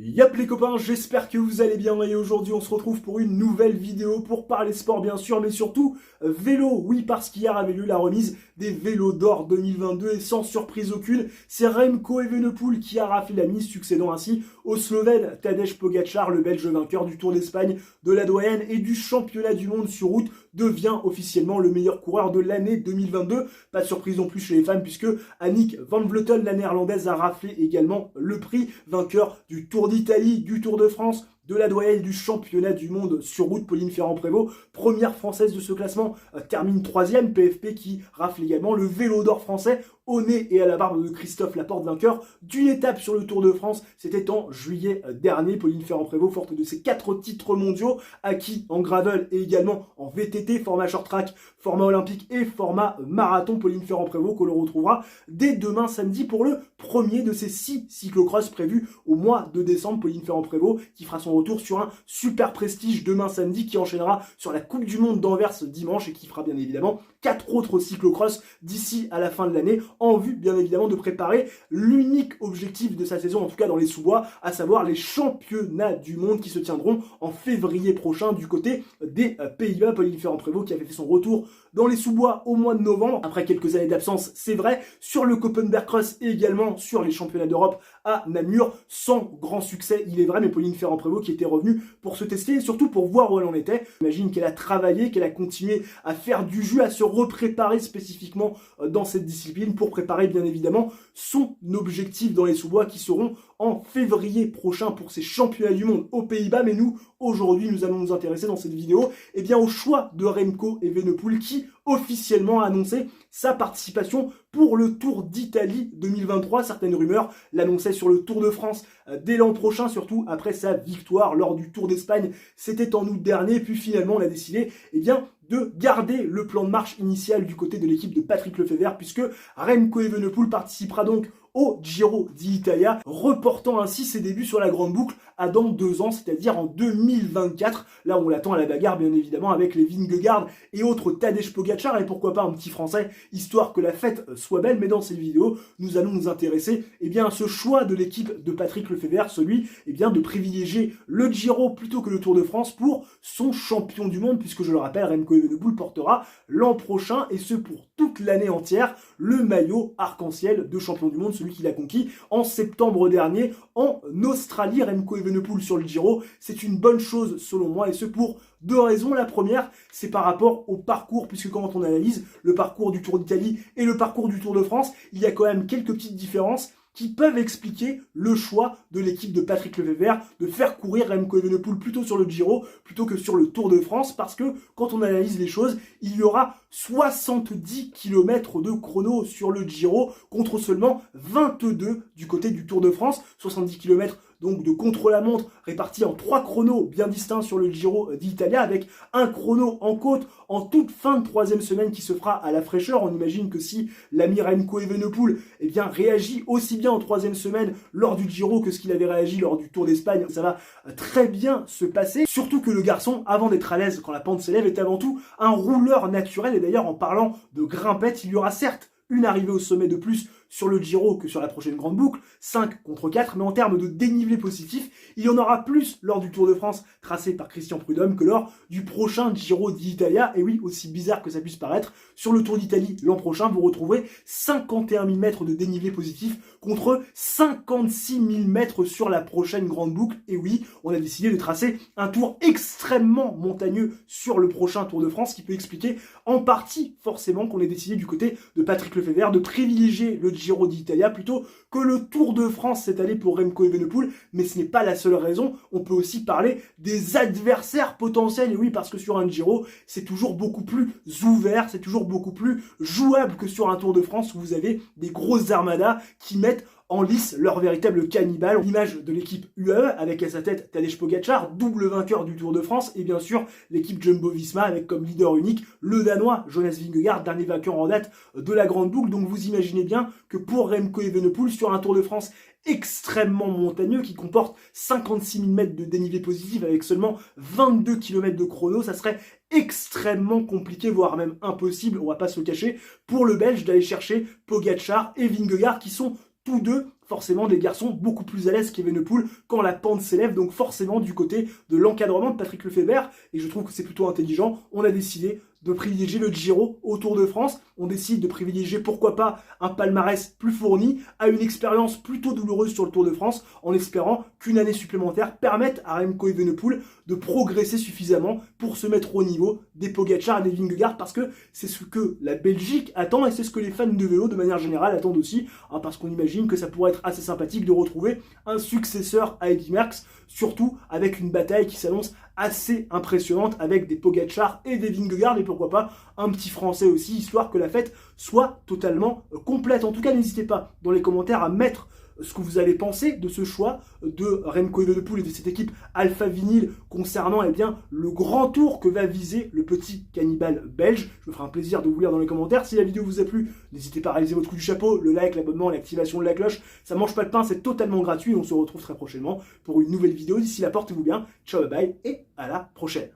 Yap les copains, j'espère que vous allez bien et aujourd'hui on se retrouve pour une nouvelle vidéo pour parler sport bien sûr mais surtout vélo, oui parce qu'hier avait lieu la remise des vélos d'or 2022 et sans surprise aucune, c'est Remco Evenepoel qui a raflé la mise succédant ainsi au Slovène Tadej Pogačar, le Belge vainqueur du Tour d'Espagne, de la Doyenne et du championnat du monde sur route devient officiellement le meilleur coureur de l'année 2022. Pas de surprise non plus chez les femmes puisque Annick van Vleuten, la néerlandaise, a raflé également le prix, vainqueur du Tour d'Italie, du Tour de France, de la Doyenne, du championnat du monde sur route. Pauline Ferrand-Prévot, première française de ce classement, termine 3e. PFP qui rafle également le vélo d'or français au nez et à la barbe de Christophe Laporte, vainqueur d'une étape sur le Tour de France. C'était en juillet dernier. Pauline Ferrand-Prévot, forte de ses 4 titres mondiaux, acquis en gravel et également en VTT, format short track, format olympique et format marathon. Pauline Ferrand-Prévot que l'on retrouvera dès demain samedi pour le premier de ces 6 cyclocross prévus au mois de décembre. Pauline Ferrand-Prévot qui fera son retour sur un super prestige demain samedi, qui enchaînera sur la Coupe du Monde d'Anvers dimanche et qui fera bien évidemment 4 autres cyclocross d'ici à la fin de l'année, en vue bien évidemment de préparer l'unique objectif de sa saison, en tout cas dans les sous-bois, à savoir les championnats du monde qui se tiendront en février prochain du côté des Pays-Bas. Pauline Ferrand-Prévot qui avait fait son retour dans les sous-bois au mois de novembre, après quelques années d'absence, c'est vrai, sur le Koppenberg Cross et également sur les championnats d'Europe à Namur, sans grand succès, il est vrai, mais Pauline Ferrand-Prévot qui était revenue pour se tester et surtout pour voir où elle en était. J'imagine qu'elle a travaillé, qu'elle a continué à faire du jus, à se repréparer spécifiquement dans cette discipline pour préparer bien évidemment son objectif dans les sous-bois qui seront en février prochain pour ces championnats du monde aux Pays-Bas. Mais nous, aujourd'hui, nous allons nous intéresser dans cette vidéo au choix de Remco Evenepoel qui officiellement a annoncé sa participation pour le Tour d'Italie 2023. Certaines rumeurs l'annonçaient sur le Tour de France dès l'an prochain, surtout après sa victoire lors du Tour d'Espagne. C'était en août dernier, puis finalement on a décidé de garder le plan de marche initial du côté de l'équipe de Patrick Lefebvre, puisque Remco Evenepoel participera donc au Giro d'Italia, reportant ainsi ses débuts sur la grande boucle à dans 2 ans, c'est-à-dire en 2024. Là, on l'attend à la bagarre, bien évidemment, avec les Vingegaard et autres Tadej Pogačar, et pourquoi pas un petit Français, histoire que la fête soit belle. Mais dans cette vidéo, nous allons nous intéresser à ce choix de l'équipe de Patrick Lefebvre, celui de privilégier le Giro plutôt que le Tour de France pour son champion du monde, puisque je le rappelle, Remco Evenepoel portera l'an prochain, et ce pour toute l'année entière, le maillot arc-en-ciel de champion du monde, celui qu'il a conquis en septembre dernier en Australie. Remco Evenepoel sur le Giro, c'est une bonne chose selon moi, et ce pour 2 raisons. La première, c'est par rapport au parcours, puisque quand on analyse le parcours du Tour d'Italie et le parcours du Tour de France, il y a quand même quelques petites différences qui peuvent expliquer le choix de l'équipe de Patrick Lefebvre de faire courir Remco Evenepoel plutôt sur le Giro plutôt que sur le Tour de France, parce que quand on analyse les choses, il y aura 70 km de chrono sur le Giro contre seulement 22 du côté du Tour de France. 70 km donc de contre-la-montre répartis en 3 chronos bien distincts sur le Giro d'Italia, avec un chrono en côte en toute fin de 3e semaine qui se fera à la fraîcheur. On imagine que si l'ami Remco Evenepoel réagit aussi bien en 3e semaine lors du Giro que ce qu'il avait réagi lors du Tour d'Espagne, ça va très bien se passer. Surtout que le garçon, avant d'être à l'aise quand la pente s'élève, est avant tout un rouleur naturel. Et d'ailleurs, en parlant de grimpette, il y aura certes une arrivée au sommet de plus sur le Giro que sur la prochaine grande boucle, 5 contre 4, mais en termes de dénivelé positif, il y en aura plus lors du Tour de France tracé par Christian Prudhomme que lors du prochain Giro d'Italia. Et oui, aussi bizarre que ça puisse paraître, sur le Tour d'Italie l'an prochain, vous retrouverez 51 000 mètres de dénivelé positif contre 56 000 mètres sur la prochaine grande boucle. Et oui, on a décidé de tracer un tour extrêmement montagneux sur le prochain Tour de France, qui peut expliquer en partie forcément qu'on ait décidé du côté de Patrick Lefebvre de privilégier le Giro d'Italia plutôt que le Tour de France cette année pour Remco Evenepoel. Mais ce n'est pas la seule raison, on peut aussi parler des adversaires potentiels. Et oui, parce que sur un Giro, c'est toujours beaucoup plus ouvert, c'est toujours beaucoup plus jouable que sur un Tour de France où vous avez des grosses armadas qui mettent en lice leur véritable cannibale. L'image de l'équipe UAE avec à sa tête Tadej Pogačar, double vainqueur du Tour de France, et bien sûr l'équipe Jumbo-Visma avec comme leader unique le Danois Jonas Vingegaard, dernier vainqueur en date de la grande boucle. Donc vous imaginez bien que pour Remco Evenepoel, sur un Tour de France extrêmement montagneux qui comporte 56 000 mètres de dénivelé positif avec seulement 22 km de chrono, ça serait extrêmement compliqué, voire même impossible, on va pas se le cacher, pour le Belge d'aller chercher Pogačar et Vingegaard, qui sont tous deux forcément des garçons beaucoup plus à l'aise qu'Evenepoel quand la pente s'élève, donc forcément du côté de l'encadrement de Patrick Lefebvre, et je trouve que c'est plutôt intelligent. On a décidé de privilégier le Giro au Tour de France, on décide de privilégier pourquoi pas un palmarès plus fourni, à une expérience plutôt douloureuse sur le Tour de France, en espérant qu'une année supplémentaire permette à Remco Evenepoel de progresser suffisamment pour se mettre au niveau des Pogacar et des Vingegaard, parce que c'est ce que la Belgique attend et c'est ce que les fans de vélo de manière générale attendent aussi, hein, parce qu'on imagine que ça pourrait être assez sympathique de retrouver un successeur à Eddy Merckx, surtout avec une bataille qui s'annonce assez impressionnante avec des Pogacar et des Vingegaard, et pourquoi pas un petit français aussi, histoire que la fête soit totalement complète. En tout cas, n'hésitez pas dans les commentaires à mettre ce que vous allez penser de ce choix de Remco Evenepoel et de cette équipe Alpha Vinyl concernant le grand tour que va viser le petit cannibale belge. Je me ferai un plaisir de vous lire dans les commentaires. Si la vidéo vous a plu, n'hésitez pas à réaliser votre coup du chapeau, le like, l'abonnement, l'activation de la cloche. Ça mange pas de pain, c'est totalement gratuit. On se retrouve très prochainement pour une nouvelle vidéo. D'ici là, portez-vous bien. Ciao, bye bye et à la prochaine.